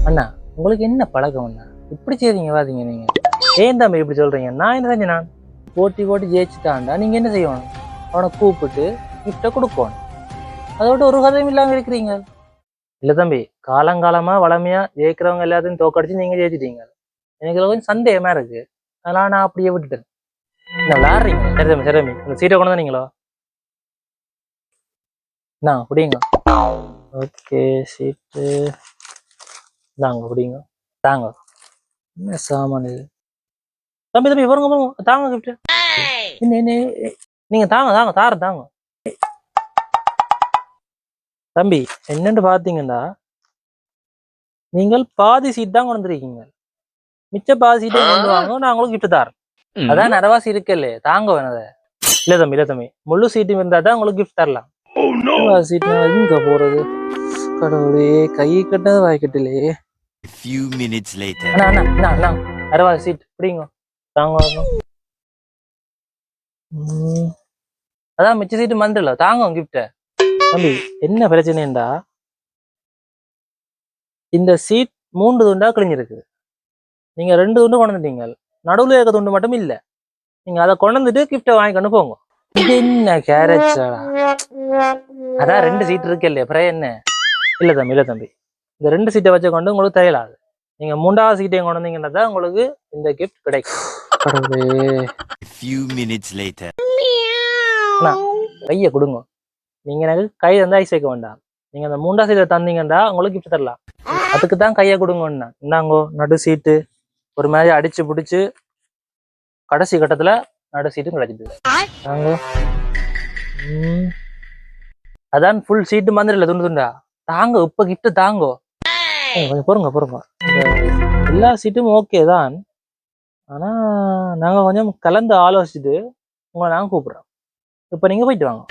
அண்ணா உங்களுக்கு என்ன பழக்கம் அண்ணா இப்படி செய்றீங்க பாத்தீங்க நீங்க? ஏன் தம்பி இப்படி சொல்றீங்க? நான் என்ன செஞ்சேன்? நான் போட்டி போட்டி ஜெயிச்சுட்டான்டா நீங்க என்ன செய்யணும்? அவனை கூப்பிட்டு கிஃப்ட கொடுக்கணும். அதோட ஒரு கதையும் இல்லாம இருக்கிறீங்க. இல்ல தம்பி, காலங்காலமா வளமையா ஜெயிக்கிறவங்க எல்லாத்தையும் தோக்கடிச்சு நீங்க ஜெயிச்சிட்டீங்க. எனக்கு இதுல கொஞ்சம் சந்தேகமா இருக்கு. அதனால நான் அப்படியே விட்டுட்டேன். என்ன விளாடுறீங்க? சரி தம்பி சரி தம்பி, இந்த சீட்டை கொண்டு வந்தீங்களோ? என்ன குடிங்க. ஓகே சீட்டு தாங்க குடிங்க. தாங்க. என்ன சாமான் இது? தம்பி தம்பி வருங்க வருங்க, தாங்க கிஃப்ட். என்ன என்ன நீங்க தாங்க தாங்க தாங்க. தம்பி என்னன்னு பாத்தீங்கன்னா, நீங்கள் பாதி சீட் தான் கொண்டு வந்திருக்கீங்க. மிச்ச பாதி சீட்டை கொண்டு வாங்க, நான் உங்களுக்கு கிஃப்ட் தரேன். அதான் நரவாசி இருக்கல்ல, தாங்க வேணத. இல்ல தம்பி முழு சீட்டும் இருந்தா தான் உங்களுக்கு கிஃப்ட் தரலாம். சீட் எங்க போறது? கடவுளே, கை கட்டது வாய்க்கட்டிலே. அண்ணா அண்ணா அண்ணா அண்ணா அரவாசி சீட் பிடிங்க தாங்க. அதான் மிச்ச சீட்டு மந்திரல தாங்க கிஃப்ட. தம்பி என்ன பிரச்சனைண்டா, இந்த சீட் 3 துண்டா கிழிஞ்சிருக்கு. நீங்க 2 துண்டு கொண்டு வந்துட்டீங்க. நடுவுல இருக்க துண்டு மட்டும் இல்ல. நீங்க அதை கொண்டு வந்துட்டு கிஃப்ட வாங்கிக்கொண்டு போங்க. இது என்ன கேரட்ஸா? அதான் 2 சீட் இருக்கு இல்லையா, அப்புறம் என்ன? இல்ல தம்பி இந்த 2 சீட்டை வச்ச கொண்டு உங்களுக்கு தெரியலாது. நீங்க 3வது சீட்டையும் கொண்டு வந்தீங்கன்னா தான் உங்களுக்கு இந்த கிஃப்ட் கிடைக்கும். கைய கொடுங்க. நீங்க எனக்கு கை தந்தா ஐஸ் வைக்க வேண்டாம். நீங்க அந்த 3வது சீட்டை தந்தீங்கன்னா உங்களுக்கு கிஃப்ட் தரலாம். அதுக்கு தான் கையை கொடுங்கன்னா. இந்தாங்கோ நடு சீட்டு ஒரு மாதிரி அடிச்சு பிடிச்சு கடைசி கட்டத்துல நடு சீட்டும் கிடைச்சிது. அதான் ஃபுல் சீட்டு மாதிரி இல்ல, துண்டு துண்டா தாங்க. இப்ப கிஃப்ட் தாங்கோ. கொஞ்சம் பொறுங்க. எல்லா சீட்டும் ஓகே தான். ஆனா நாங்க கொஞ்சம் கலந்து ஆலோசிச்சுட்டு உங்களை நாங்க கூப்பிடுறோம். இப்ப நீங்க போயிட்டு வாங்க.